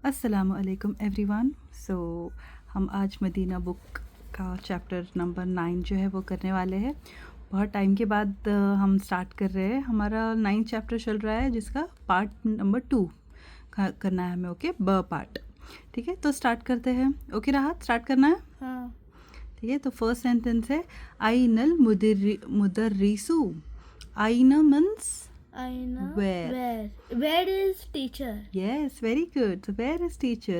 अस्सलामु अलैकुम एवरीवन। सो हम आज मदीना बुक का चैप्टर नंबर 9 जो है वो करने वाले हैं। बहुत टाइम के बाद हम स्टार्ट कर रहे हैं। हमारा 9 चैप्टर चल रहा है जिसका पार्ट नंबर 2 करना है हमें। ओके, ब पार्ट। ठीक है, तो स्टार्ट करते हैं। ओके राहत, स्टार्ट करना है। हाँ. ठीक है, तो फर्स्ट सेंटेंस है आइनल मुदर्रिसु। आइना means I know. where. Where is teacher? Yes, very good. So where is teacher?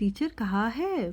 Teacher कहाँ है?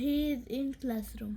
He is in classroom.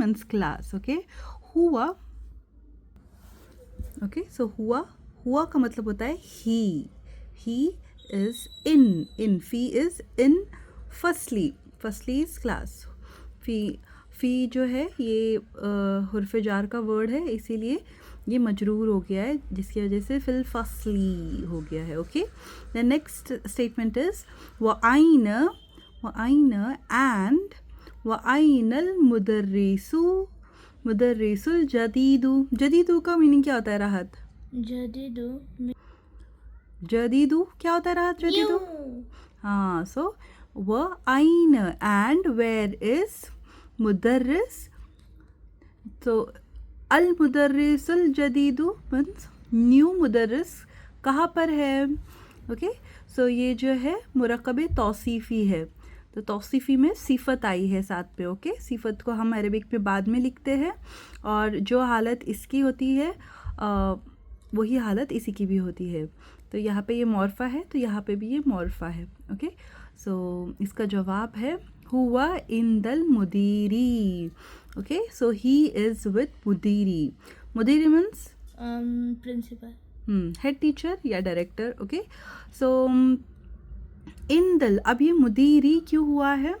means class. Okay. हुआ. Okay. So हुआ का मतलब होता है he is in fee is in फसली is class. फी जो है ये हुर्फ़े जार का वर्ड है, इसीलिए ये मजरूर हो गया है, जिसकी वजह से फिल फसली हो गया है। Okay, the next statement is व आइन एंड व आइनल मुदर्रिसुल जदीदू का मीनिंग क्या होता है राहत? जदीदू क्या होता है राहत? जदीदू, हाँ। सो व आइन एंड वेयर इज मुदर्रिस। तो अल मुदर्रिसुल जदीदु मीन्स न्यू मुदर्रिस कहाँ पर है? ओके, सो ये जो है मुरकब तौसीफ़ी है, तो तौसीफ़ी में सिफत आई है साथ पे। ओके, सिफत को हम अरबिक में बाद में लिखते हैं और जो हालत इसकी होती है वही हालत इसी की भी होती है। तो यहाँ पे ये मौरफ़ा है, तो यहाँ पे भी ये मौरफ़ा है। ओके, सो इसका जवाब है हुआ Indal मुदीरी। Okay, so he is with मुदीरी. मुदीरी means Principal. head teacher या director. Okay, so इंदल, अब ये मुदीरी क्यों हुआ है?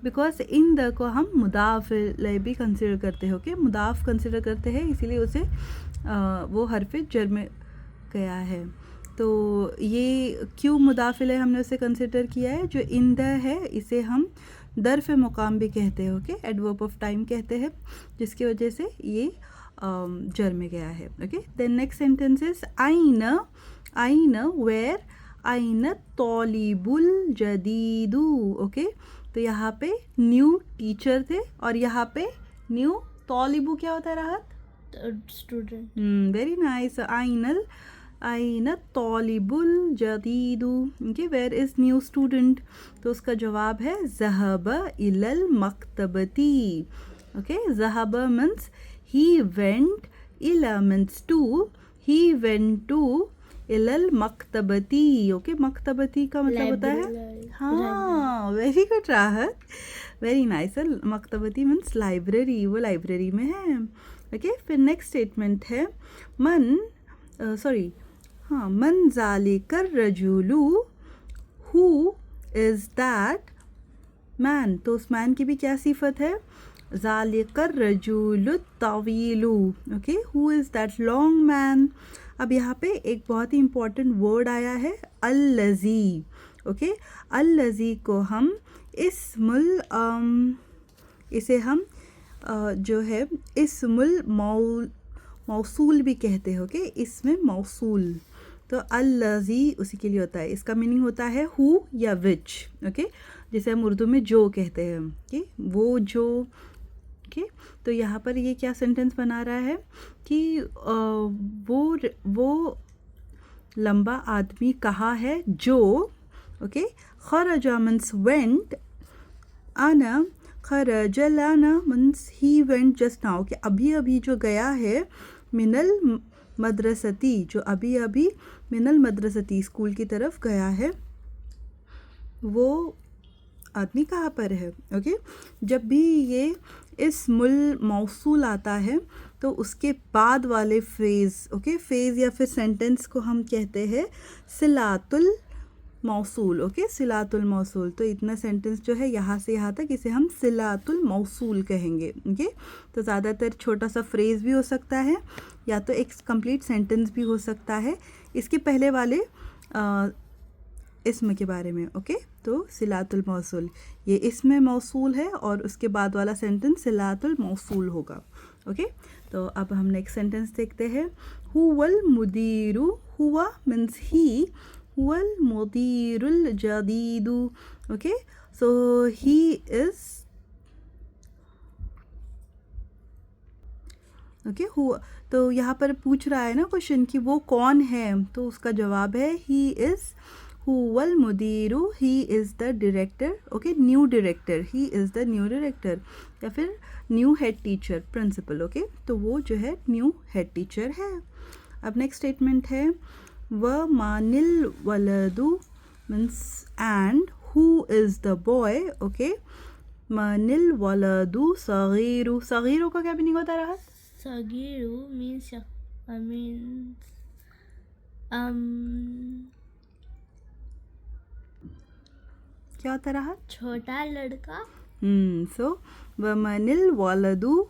बिकॉज इंद को हम मुदाफ भी कंसिडर करते हैं। ओके, मुदाफ कंसिडर करते हैं, इसीलिए उसे वो हरफ जर में गया है। तो ये क्यों मुदाफिल है हमने उसे कंसिडर किया है? जो इंद है इसे हम दरफ़ मुकाम भी कहते हैं। ओके, एडवर्ब ऑफ टाइम कहते हैं, जिसकी वजह से ये जर में गया है। Okay, then next sentence is आइन वेयर आइन तौलिबुल जदीदू। ओके, तो यहाँ पे न्यू टीचर थे और यहाँ पे न्यू तौलिबू क्या होता है राहत? Student. Very nice. आइन तौलिबुल जदीदू। Okay, where is new student? तो उसका जवाब है ज़हब इलल मकतबती। ओके, ज़हब मीन्स ही वेंट, इला means to, he went to, इलल मकतबती। ओके, मकतबती का मतलब होता है, हाँ, very good Rahat, very nice. मकतबती मीन्स लाइब्रेरी, वो लाइब्रेरी में है। ओके, फिर नेक्स्ट स्टेटमेंट है मन ज़ालिकर रजूलू, हु इज़ दैट मैन? तो उस मैन की भी क्या सिफत है? ज़ालिकर रजूलु तवीलू। Okay, who is that long man? अब यहाँ पे एक बहुत ही इम्पॉर्टेंट वर्ड आया है, अल्लज़ी। ओके, अल्लज़ी को हम इसे हम जो है इस्मुल मौसूल भी कहते हैं। ओके, इसमें मौसूल, तो अल्लज़ी उसी के लिए होता है। इसका मीनिंग होता है हु या विच। ओके, जिसे हम उर्दू में जो कहते हैं। ओके, वो जो। ओके, तो यहाँ पर ये क्या सेंटेंस बना रहा है कि वो लंबा आदमी कहाँ है जो। ओके, खरजा मीन्स वेंट, आना खरजलाना means he went just now, कि अभी अभी जो गया है, मिनल मदरसती, जो अभी अभी मिनल मदरसती स्कूल की तरफ गया है, वो आदमी कहाँ पर है? ओके, जब भी ये इस्मुल मौसूल आता है तो उसके बाद वाले फ्रेज़, ओके, फ्रेज़ या फिर सेंटेंस को हम कहते हैं सिलातुल मौसूल। ओके, सिलातुल मौसूल। तो इतना सेंटेंस जो है यहाँ से यहाँ तक, इसे हम सिलातुल मौसूल कहेंगे। ओके, तो ज़्यादातर छोटा सा फ्रेज़ भी हो सकता है या तो एक कंप्लीट सेंटेंस भी हो सकता है इसके पहले वाले इस्म के बारे में। ओके, तो सिलातुल मौसूल, ये इसमें मौसूल है और उसके बाद वाला सेंटेंस सिलातुल मौसूल होगा। ओके, तो अब हम नेक्स्ट सेंटेंस देखते हैं. हुवल मुदीरु, हुआ मीन्स ही, हुवल मुदीरुल जदीदु. Okay, so he is, okay, हुआ. तो यहाँ पर पूछ रहा है ना क्वेश्चन कि वो कौन है, तो उसका जवाब है ही इज़ हुवल मुदीरु, he is the director. Okay, new director, he is the new director, या फिर new head teacher, principal. Okay, तो वो जो है न्यू हेड टीचर है. अब नेक्स्ट स्टेटमेंट है व मानिल वलदु means and who is the boy. Okay, मानिल वलदु सगीरु, सगीरु का क्या मीनिंग होता रहा? Sagiru means क्या होता रहा? छोटा लड़का. So वमनिल वलदु,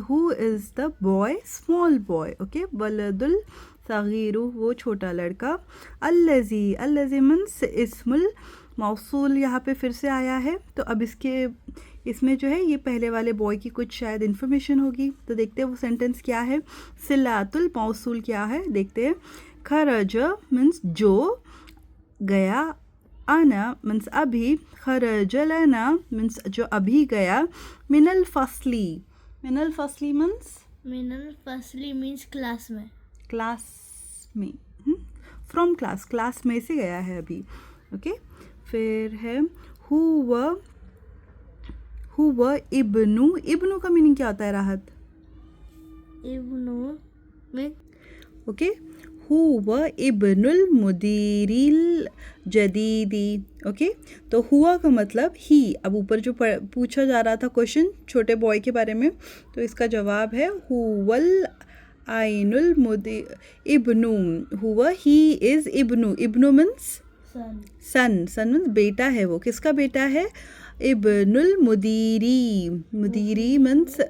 who is the boy? Small boy. Okay, वलदुल सगीरु, वो छोटा लड़का. अल्लज़ी, अल्लज़ी मीन्स इस्मुल मौसूल यहाँ पे फिर से आया है. तो अब इसमें जो है ये पहले वाले बॉय की कुछ शायद इन्फॉर्मेशन होगी. तो देखते हैं वो सेंटेंस क्या है. सिलातुल मौसूल क्या है देखते हैं. खरज मीन्स जो, गया, आना मीन्स अभी, खरज लना मीन्स जो अभी गया, मिनल फसली, मिनल फसली means Minal fasli means class में. क्लास में, फ्रॉम क्लास, क्लास में से गया है अभी. ओके, फिर है हुवा इब्नु, इब्नु का मीनिंग क्या होता है राहत? इब्नु में ओके, हुवा इब्नुल मुदीरिल जदीदी. ओके, तो हुआ का मतलब ही. अब ऊपर जो पूछा जा रहा था क्वेश्चन छोटे बॉय के बारे में, तो इसका जवाब है हुवल आइनुल मुदी इब्नु, हुआ ही इज़ इब्नु. इब्नु means son. Son, son means बेटा है. वो किसका बेटा है? इब्नुल मुदीरी, मुदीरी मीन्स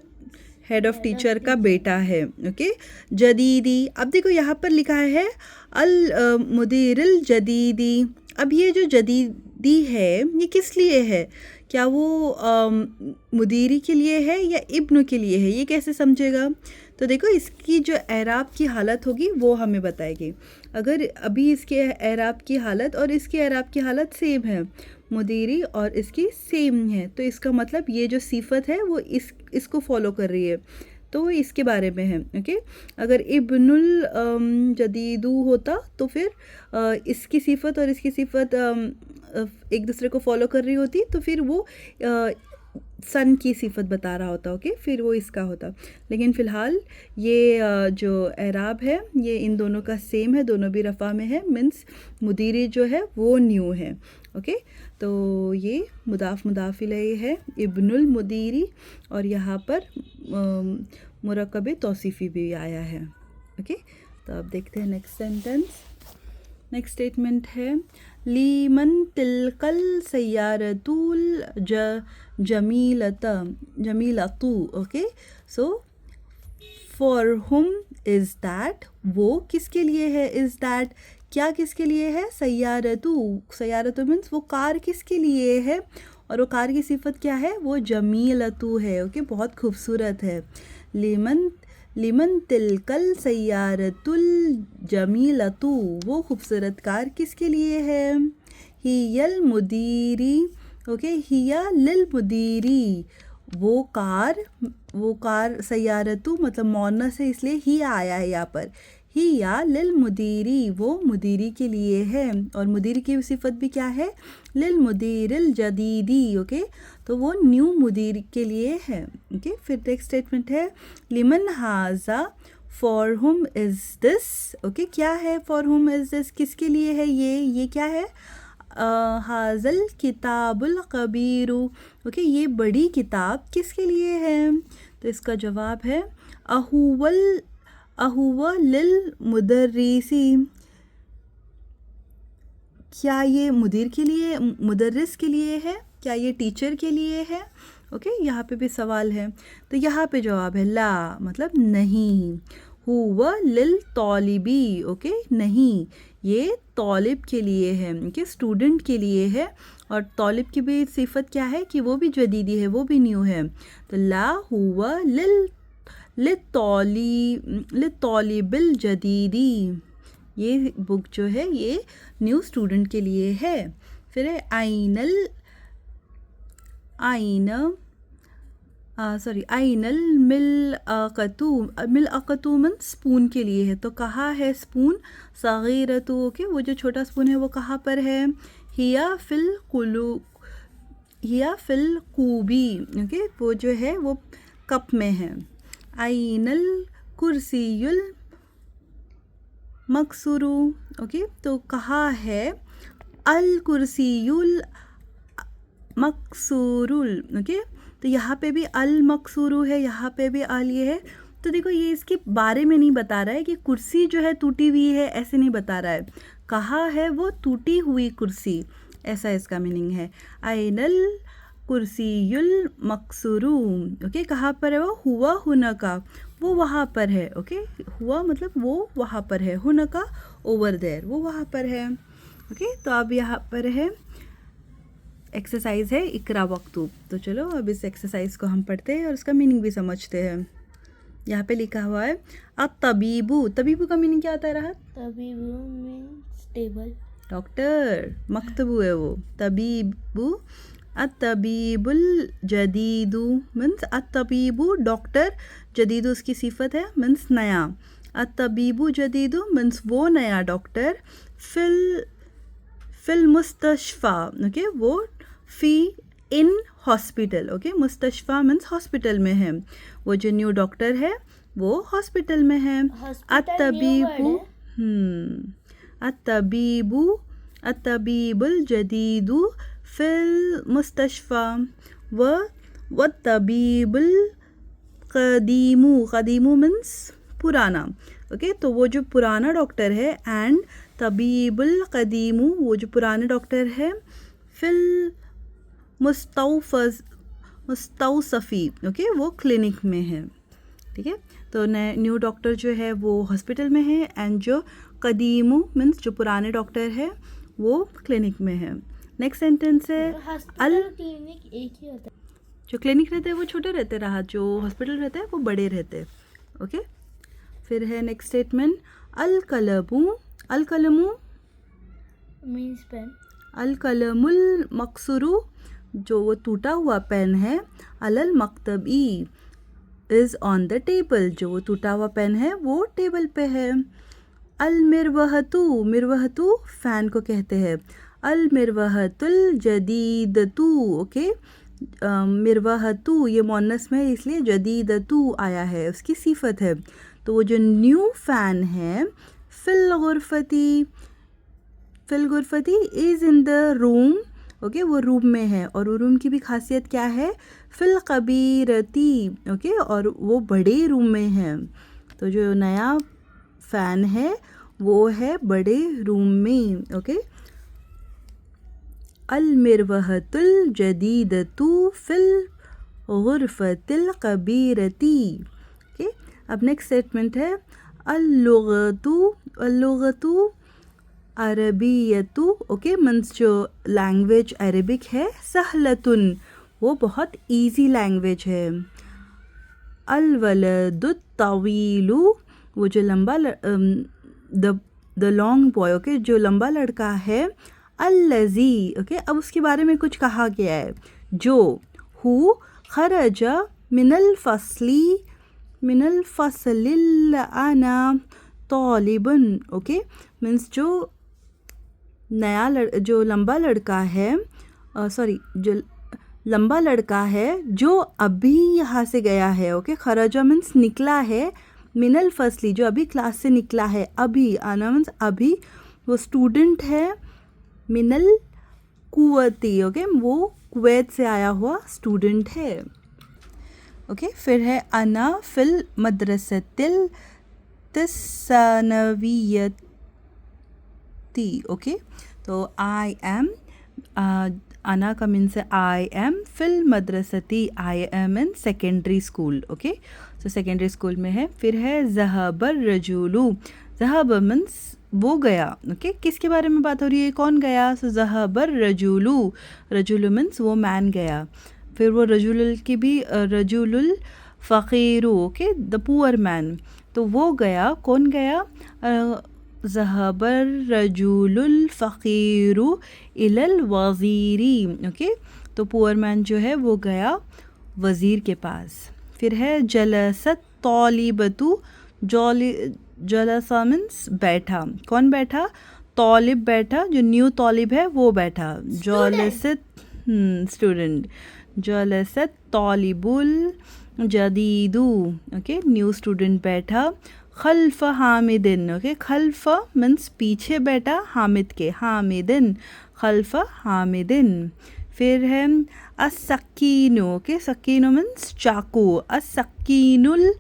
हेड ऑफ टीचर का बेटा है. ओके, जदीदी. अब देखो यहाँ पर लिखा है अल मुदीरिल जदीदी. अब ये जो जदीदी है ये किस लिए है? क्या वो मुदीरी के लिए है या इब्नु के लिए है? ये कैसे समझेगा? तो देखो इसकी जो एराब की हालत होगी वो हमें बताएगी. अगर अभी इसके एराब की हालत और इसकी एराब की हालत सेम है, मुदीरी और इसकी सेम है, तो इसका मतलब ये जो सिफत है वो इसको फॉलो कर रही है, तो इसके बारे में है. ओके, अगर इब्नुल जदीदू होता तो फिर इसकी सिफत और इसकी सिफत एक दूसरे को फॉलो कर रही होती, तो फिर वो सन की सिफत बता रहा होता. ओके, फिर वो इसका होता. लेकिन फ़िलहाल ये जो एराब है ये इन दोनों का सेम है, दोनों भी रफ़ा में है, मीन्स मुदीरी जो है वो न्यू है. ओके, तो ये मुदाफ मुदाफ इलैहि है, इब्नुल मुदीरी, और यहाँ पर मुरक्कब तौसीफ़ी भी आया है. ओके, तो अब देखते हैं नेक्स्ट सेंटेंस. नेक्स्ट स्टेटमेंट है लीमन तिलकल सैयारतुल जमीलतु. Okay, so for whom is that, वो किसके लिए है? इज़ दैट क्या किसके लिए है? सैयारतु, सैयारतु मीन्स वो कार किसके लिए है, और वो कार की सिफत क्या है? वो जमीलतु है. ओके, बहुत खूबसूरत है. लिमन तिलकल सैयारतुल जमीलतु, वो खूबसूरत कार किसके लिए है? हियल मुदीरी. ओके, हिया लिल मुदीरी, वो कार सैयारतु मतलब मोनस है, इसलिए ही आया है यहाँ पर. हिया लिल मुदीरी, वो मुदीरी के लिए है, और मुदीरी की सिफत भी क्या है? लिल मुदीरिल जदीदी. ओके, तो वो न्यू मुदीर के लिए है. ओके, फिर नेक्स्ट स्टेटमेंट है लिमन हाजा, for whom is this. Okay, क्या है फॉर हुम इज़ दिस? किसके लिए है ये क्या है? हाजल किताबुल कबीरु. ओके, ये बड़ी किताब किसके लिए है? तो इसका जवाब है अहुवा लिल मुदर्रिसी. क्या ये मुदीर के लिए, मुदर्रिस के लिए है? क्या ये टीचर के लिए है? ओके, यहाँ पे भी सवाल है, तो यहाँ पे जवाब है ला, मतलब नहीं. हुवा लिल तौलिबी. ओके, नहीं, ये तौलिब के लिए है, ओके, स्टूडेंट के लिए है. और तौलिब की भी सिफत क्या है कि वो भी जदीदी है, वो भी न्यू है. तो ला हुवा लिल लित्तौलिबिल जदीदी, ये बुक जो है ये न्यू स्टूडेंट के लिए है। फिर है आइनल मिलअकतू मन स्पून के लिए है। तो कहाँ है स्पून? सगीरतु, ओके, वो जो छोटा स्पून है वो कहाँ पर है? हिया फिल कूबी, ओके, वो जो है वो कप में है। आइनल कुर्सियुल मकसूरू, ओके, तो कहाँ है? अल कुर्सियुल मकसूरुल, ओके, तो यहाँ पे भी अल मकसूरू है, यहाँ पे भी अल ये है। तो देखो ये इसके बारे में नहीं बता रहा है कि कुर्सी जो है टूटी हुई है, ऐसे नहीं बता रहा है। कहाँ है वो टूटी हुई कुर्सी, ऐसा इसका मीनिंग है। आइनल कुर्सियुल मकसूरू, ओके, कहाँ पर है वो? हुआ हुनका, वो वहाँ पर है, ओके, हुआ मतलब वो वहाँ पर है, हुनका ओवर देयर, वो वहाँ पर है, ओके। तो अब यहाँ पर है एक्सरसाइज है इकरा वक्तूब। तो चलो अब इस एक्सरसाइज को हम पढ़ते हैं और उसका मीनिंग भी समझते हैं। यहाँ पे लिखा हुआ है तबीबू, तबीबू का मीनिंग क्या होता है राहत? तबीबू मीन्स टेबल, डॉक्टर, मकतबू है वो, तबीबू। अतबीबुल जदीदू मीन्स अतबीबू डॉक्टर, जदीदू उसकी सिफत है, मीन्स नया। अतबीबू जदीदू मीन्स वो नया डॉक्टर। फिल मुस्तशफ़ा, ओके, वो फी इन हॉस्पिटल, ओके, मुस्तशफ़ा मीन्स हॉस्पिटल में है, वो जो न्यू डॉक्टर है वो हॉस्पिटल में है। अतबीबुल जदीदू फिल मुस्तशफ़ा व तबीबुल कदीमू मीन्स पुराना, ओके, तो वो जो पुराना डॉक्टर है, एंड तबीबुल कदीमू वो जो पुराने डॉक्टर है, फिल मुस्तौसफ़ी, ओके, वो क्लिनिक में है, ठीक है। तो न्यू डॉक्टर जो है वो हॉस्पिटल में है, एंड जो कदीमू मीन्स जो पुराने डॉक्टर है वो क्लिनिक में है। नेक्स्ट सेंटेंस है क्लिनिक एक ही होता है, जो क्लिनिक रहते हैं वो छोटे रहते रहा, जो हॉस्पिटल रहते हैं वो बड़े रहते हैं, ओके। फिर है नेक्स्ट स्टेटमेंट अलकलमू मीन्स पेन, अलकलमुल मकसूरू जो वो टूटा हुआ पेन है, अलल मकतबी इज़ ऑन द टेबल, जो वो टूटा हुआ पेन है वो टेबल पे है। अल मिरवहतु फ़ैन को कहते हैं। अल मिरवहतुल जदीदतु, ओके, मिरवहतु ये मोनस में है इसलिए जदीदतु आया है, उसकी सिफत है। तो वो जो न्यू फ़ैन है, फिल गुरफती is in the room, okay, वो रूम में है, और वो रूम की भी खासियत क्या है? फिल कबीरती, ओके, और वो बड़े रूम में है। तो जो नया फ़ैन है वो है बड़े रूम में, ओके। अल मिरवहतुल जदीदतु फिल गुरफतिल कबीरती, ओके। अब नेक्स्ट स्टेटमेंट है अल्लुगतु अरबियतु, ओके, मीन्स जो लैंग्वेज अरबिक है, सहलतुन वो बहुत इजी लैंग्वेज है। अलवलदुत तवीलु वो जो लंबा द लॉन्ग बॉय, ओके, जो लंबा लड़का है। अल्लज़ी, ओके, अब उसके बारे में कुछ कहा गया है, जो हु खरजा मिनल फसलिल आना तालिबुन, ओके, मीन्स जो जो लंबा लड़का है, जो लंबा लड़का है जो अभी यहाँ से गया है, ओके, खरजा मीन्स निकला है, मिनल फसली जो अभी क्लास से निकला है, अभी आना मीन्स अभी, वो स्टूडेंट है। मिनल कुवती, ओके, वो कुवैत से आया हुआ स्टूडेंट है, ओके। फिर है अना फिल मदरसतिल तस्सनवियती, ओके, तो आई एम, अना का मीन्स है आई एम, फिल मदरसती I am in secondary school, okay, तो सेकेंडरी स्कूल में है। फिर है ज़हबर रजूलू, ज़हब मीन्स वो गया, ओके, किसके बारे में बात हो रही है, कौन गया? सो ज़हबर रजूलू मीन्स वो मैन गया। फिर वो रजूलुल की भी रजूलुल फ़कीरू, ओके, द पुअर मैन। तो वो गया, कौन गया? ज़हबर रजुलुल फ़कीरू इलल वज़ीरी, ओके। तो पुअर मैन जो है वो गया वज़ीर के पास। फिर है जलसत तौलिबतु, जलसा मीन्स बैठा, कौन बैठा? तौलिब बैठा, जो न्यू तौलिब है वो बैठा। जलसत स्टूडेंट, जलसत तौलिबुल जदीदू, ओके, न्यू स्टूडेंट बैठा। खल्फ हामिदिन, ओके, खल्फ मीन्स पीछे बैठा, हामिद के, हामिदिन, खल्फ हामिदिन। फिर है अस्सकीनु, ओके, सकीनु मीन्स चाकू, अस्सकीनुल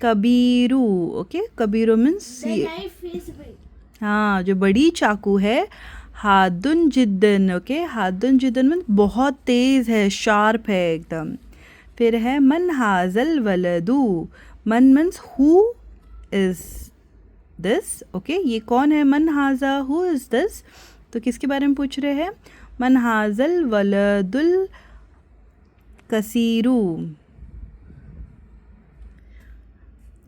कबीरू, ओके, कबीरू means The knife is big. हाँ, जो बड़ी चाकू है। हादुन जिद्दन, ओके, हादुन जिद्दन मीन्स बहुत तेज़ है, शार्प है एकदम। फिर है मन हाजल वलदू, मन means who is this, okay, ये कौन है? मन हाजा, हु इज़ दिस? तो किसके बारे में पूछ रहे हैं? मन हाजल वलदुल कसीरू,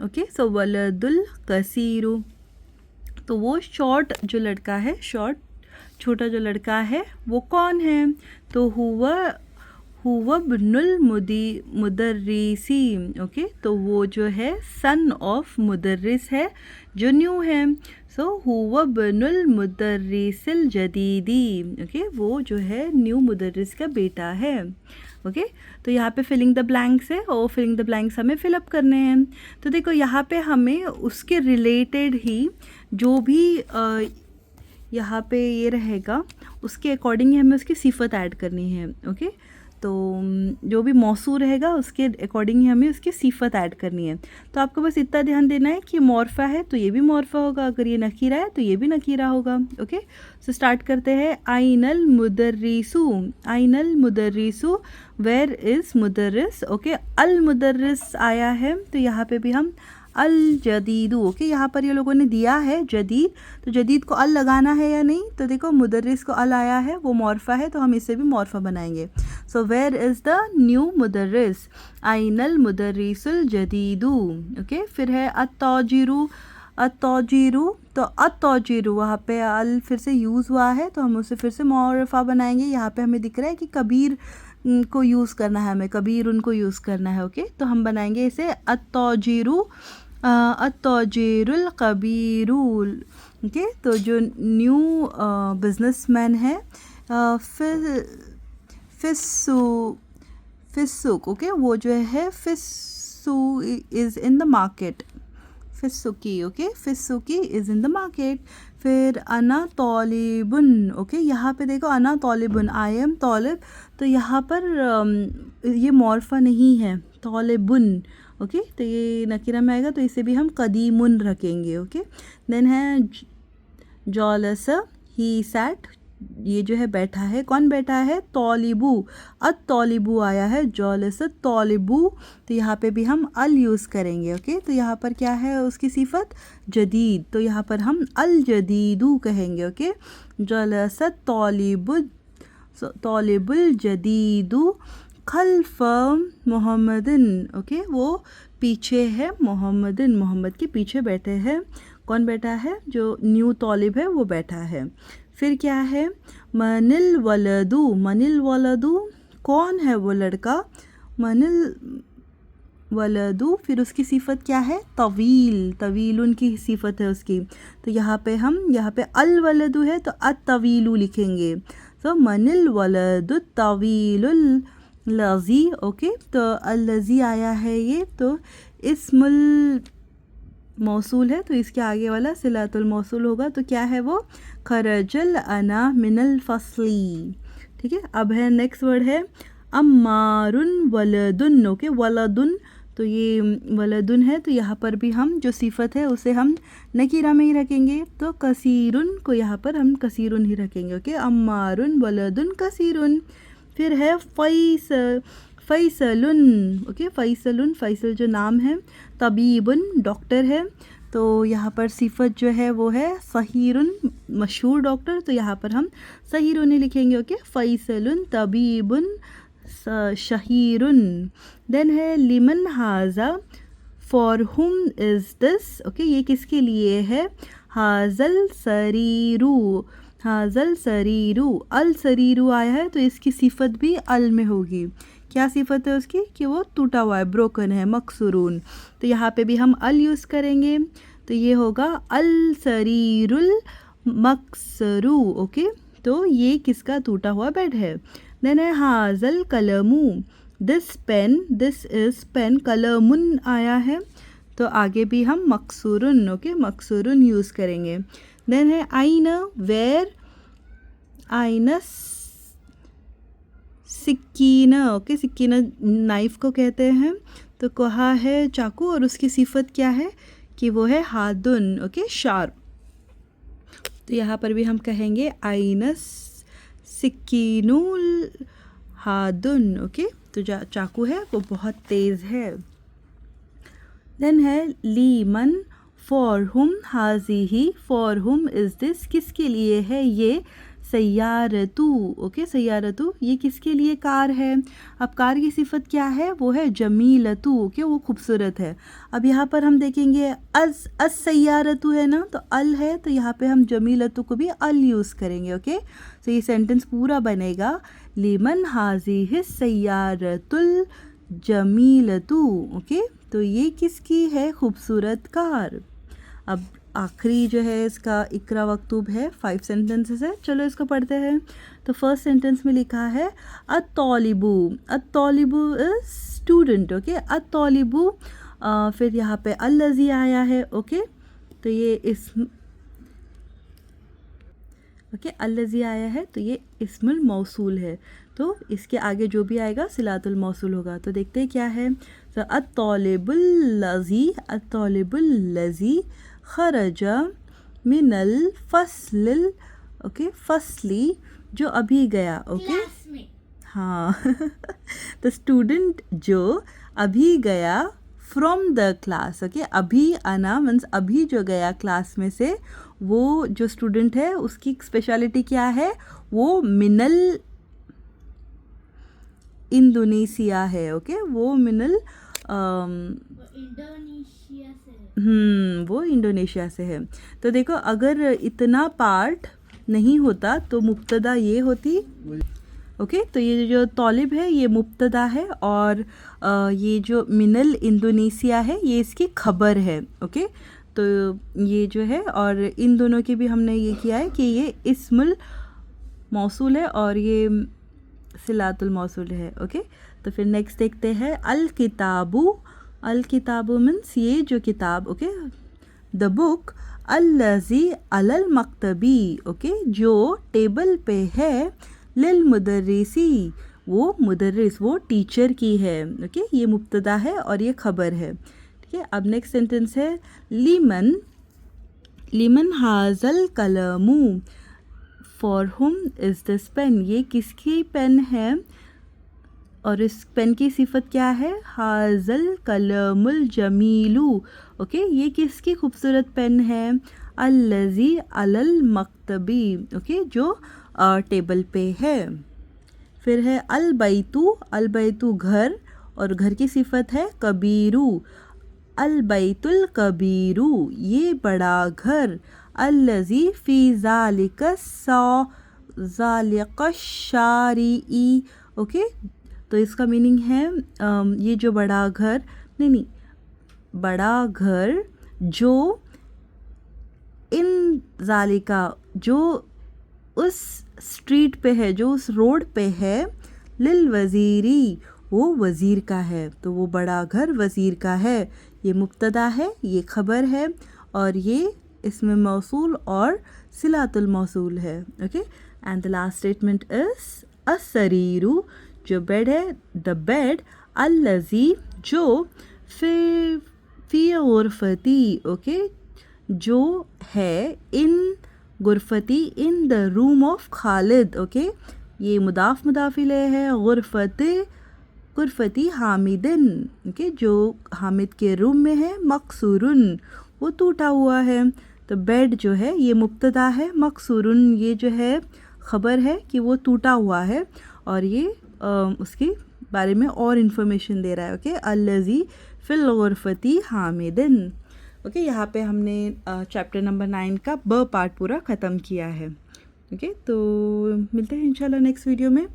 ओके, सो वलदुल कसीरू। तो वो शॉर्ट जो लड़का है, शॉर्ट छोटा जो लड़का है वो कौन है? तो हुआ बिनुल मुदर्रिसी, ओके, तो वो जो है सन ऑफ मुदर्रिस है जो न्यू है। सो हुआ बिनुल मुदर्रिसिल जदीदी, ओके, वो जो है न्यू मुदर्रिस का बेटा है। ओके, तो यहाँ पे फिलिंग द ब्लैंक्स है और फिलिंग द ब्लैंक्स हमें फिलअप करने हैं। तो देखो यहाँ पे हमें उसके रिलेटेड ही जो भी यहाँ पे ये रहेगा उसके अकॉर्डिंग ही हमें उसकी सिफत ऐड करनी है। ओके, तो जो भी मौसू रहेगा उसके अकॉर्डिंग ही हमें उसकी सिफत ऐड करनी है। तो आपको बस इतना ध्यान देना है कि मॉर्फा है तो ये भी मॉर्फा होगा, अगर ये नकीरा है तो ये भी नकीरा होगा। ओके, सो स्टार्ट करते हैं। आइनल मुदर्रिसु, आइनल मुदर्रिसु, वेयर इज़ मुदर्रिस। ओके, अल मुदर्रिस आया है तो यहाँ पे भी हम अल जदीदू, ओके, यहाँ पर ये लोगों ने दिया है जदीद, तो जदीद को अल लगाना है या नहीं? तो देखो मुदर्रिस को अल आया है, वो मॉर्फा है तो हम इसे भी मॉर्फा बनाएंगे। So where is the new मुदर्रिस? आइनल मुदर्रिसुल जदीदू। ओके, फिर है अत्तौजिरू, अत्तौजिरू, तो अत्तौजिरू वहाँ पे अल फिर से यूज़ हुआ है तो हम उसे फिर से मॉर्फा बनाएंगे। यहाँ पे हमें दिख रहा है कि कबीर को यूज़ करना है, हमें कबीर उनको यूज़ करना है। ओके, तो हम बनाएंगे इसे अत्तौजिरू, अत्तौजिरुल कबीरुल। ओके, तो जो न्यू बिजनेसमैन है फिस्सुक, ओके, वो जो है फिस्सु इज़ इन द मार्केट, फिस्सुकी, ओके, फिस्सुकी इज़ इन द मार्केट। फिर अना तौलिबुन, ओके, यहाँ पे देखो अना तौलिबुन, आई एम तौलिब, तो यहाँ पर ये मॉर्फा नहीं है, तौलिबुन। ओके, तो ये नकीरा में आएगा तो इसे भी हम कदीमुन रखेंगे। ओके, देन है जौलस, ही सैट, ये जो है बैठा है, कौन बैठा है? तौलिबू, तौलिबू आया है, जौलस तौलिबू, तो यहाँ पे भी हम अल यूज़ करेंगे। ओके, तो यहाँ पर क्या है उसकी सिफत? जदीद, तो यहाँ पर हम अल जदीदू कहेंगे। ओके, जौलस तौलिबुल जदीदू खल्फ मोहम्मदिन, ओके, वो पीछे है मोहम्मदिन, मोहम्मद के पीछे बैठे हैं। कौन बैठा है? जो न्यू तौलिब है वो बैठा है। फिर क्या है? मनिल वलदू, मनिल वलदू, कौन है वो लड़का? मनिल वलदू, फिर उसकी सिफत क्या है? तवील, तवील उनकी सिफत है उसकी, तो यहाँ पे अल वलदू है तो अतवीलू लिखेंगे। तो मनिल वलदु तवीलुल लजी, ओके, तो अल्लजी आया है ये, तो इस्मुल मौसूल है तो इसके आगे वाला सिलातुल मौसूल होगा, तो क्या है वो? खरजल अना मिनल फसली। ठीक है, अब है नेक्स्ट वर्ड है अम्मारुन वलदुन, ओके, वलदुन, तो ये वलदुन है तो यहाँ पर भी हम जो सिफत है उसे हम नकीरा में ही रखेंगे, तो कसीरुन को यहाँ पर हम कसीरुन ही रखेंगे। ओके, अम्मारुन वलदुन कसीरुन। फिर है फैसलुन, ओके, फैसलुन, फैसल जो नाम है, तबीबुन डॉक्टर है, तो यहाँ पर सिफत जो है वो है सहीरुन, मशहूर डॉक्टर, तो यहाँ पर हम सहीरुन ही लिखेंगे। ओके, फैसलुन तबीबुन शहीरुन। देन है लिमन हाजा, for whom is this, okay, ये किसके लिए है? हाजल सरीरू, हाजल सरीरू, अल सरीरू आया है तो इसकी सिफत भी अल में होगी। क्या सिफत है उसकी? कि वो टूटा हुआ है, ब्रोकन है, मकसूरून। तो यहाँ पे भी हम अल यूज़ करेंगे, तो ये होगा अल सरीरुल मकसरू, ओके। तो ये किसका टूटा हुआ बेड है? देन है हाजल कलमू, this pen, this is pen, कलमुन आया है तो आगे भी हम मकसूरुन, ओके, मकसूरुन यूज़ करेंगे। देन है आईना, वेयर, आईना सिक्कीना, ओके, सिक्कीना नाइफ़ को कहते हैं। तो कहा है चाकू और उसकी सिफत क्या है? कि वो है हादुन, ओके, शार्प। तो यहाँ पर भी हम कहेंगे आइनस सिक्कीनुल हादुन, ओके। तो जो चाकू है वो बहुत तेज़ है। देन है लीमन, फॉर हुम हाजिही, फॉर हुम इज़ दिस, किसके लिए है ये? सैयारतू, ओके, सैयारतू, ये किसके लिए कार है? अब कार की सिफत क्या है? वो है जमीलतू, ओके, वो खूबसूरत है। अब यहाँ पर हम देखेंगे अस सैयारतू है ना, तो अल है, तो यहाँ पे हम जमीलतू को भी अल यूज़ करेंगे, ओके। तो ये सेंटेंस पूरा बनेगा लिमन हाजिह सैयारतुल जमीलतू, ओके। तो ये किसकी है? खूबसूरत कार। अब आखिरी जो है इसका इकरा मकतूब है, 5 सेंटेंसेस है, चलो इसको पढ़ते हैं। तो फर्स्ट सेंटेंस में लिखा है अत्तौलिबू, अत्तौलिबू इज स्टूडेंट, ओके, अत्तौलिबू। फिर यहाँ पे अल्लज़ी आया है, ओके, तो ये ओके, अल्लज़ी आया है तो ये इस्मुल मौसूल है, तो इसके आगे जो भी आएगा सिलातुल मौसूल होगा। तो देखते हैं क्या है। तो अत्तौलिबुल लज़ी, अत्तौलिबुल लज़ी खरजा मिनल फस्लिल, ओके, फसली जो अभी गया, ओके, हाँ तो स्टूडेंट जो अभी गया फ्रॉम द क्लास, ओके, अभी आना मीन्स अभी जो गया क्लास में से, वो जो स्टूडेंट है उसकी स्पेशलिटी क्या है? वो मिनल इंडोनेशिया है, ओके, वो मिनल इंडोनेशिया से, वो इंडोनेशिया से है। तो देखो अगर इतना पार्ट नहीं होता तो मुब्तदा ये होती, ओके। तो ये जो तौलिब है ये मुब्तदा है और ये जो मिनल इंडोनेशिया है ये इसकी खबर है, ओके। तो ये जो है, और इन दोनों की भी हमने ये किया है कि ये इस्मुल मौसूल है और ये सिलातुल मौसूल है, ओके। तो फिर नेक्स्ट देखते हैं अल किताबु, अल किताबु मीन्स ये जो किताब, ओके, द बुक, अल्लज़ी अलल मकतबी, ओके, जो टेबल पे है, लिल मुदर्रिसी, वो मुदर्रिस वो टीचर की है, ओके, ये मुब्तदा है और ये खबर है, ठीक है। अब नेक्स्ट सेंटेंस है लीमन, लीमन हाजल कलमू, for whom is this pen, ये किसकी पेन है और इस पेन की सिफत क्या है? हाजल कलमुल जमीलू, ओके, ये किसकी खूबसूरत पेन है? अल्लज़ी अलल मकतबी, ओके, जो टेबल पे है। फिर है अल बैतू, अल बैतू घर, और घर की सिफत है कबीरू, अल बैतुल कबीरू, ये बड़ा घर। अल्लज़ी फ़ी ज़ालिका ज़ालिका शारिई, ओके, तो इसका मीनिंग है ये जो बड़ा घर, नहीं, बड़ा घर जो इन ज़ालिका, जो उस स्ट्रीट पे है, जो उस रोड पे है, लिल वज़ीरी, वो वज़ीर का है, तो वो बड़ा घर वज़ीर का है। ये मुब्तदा है, ये खबर है और ये इसमें मौसूल और सिलातुल मौसूल है, okay. And the last statement is असरीरू, जो बेड है, द बेड, अल्लज़ी जो, फ़ी गुरफ़ती, ओके, जो है इन गुरफ़ती, in the room of Khalid, okay, ये मुदाफ़ मुदाफ़िले है, गुरफ़ती हामिदिन, ओके, जो हामिद के रूम में है, मकसूरुन, वो टूटा हुआ है। तो बेड जो है ये मुब्तदा है, मकसूरुन ये जो है खबर है कि वो टूटा हुआ है, और ये उसकी बारे में और इन्फॉर्मेशन दे रहा है. ओके, अल्लज़ी फिल गुरफती हामिदिन. ओके, यहाँ पे हमने चैप्टर नंबर 9 का ब पार्ट पूरा ख़त्म किया है. ओके, तो मिलते हैं इंशाल्लाह नेक्स्ट वीडियो में.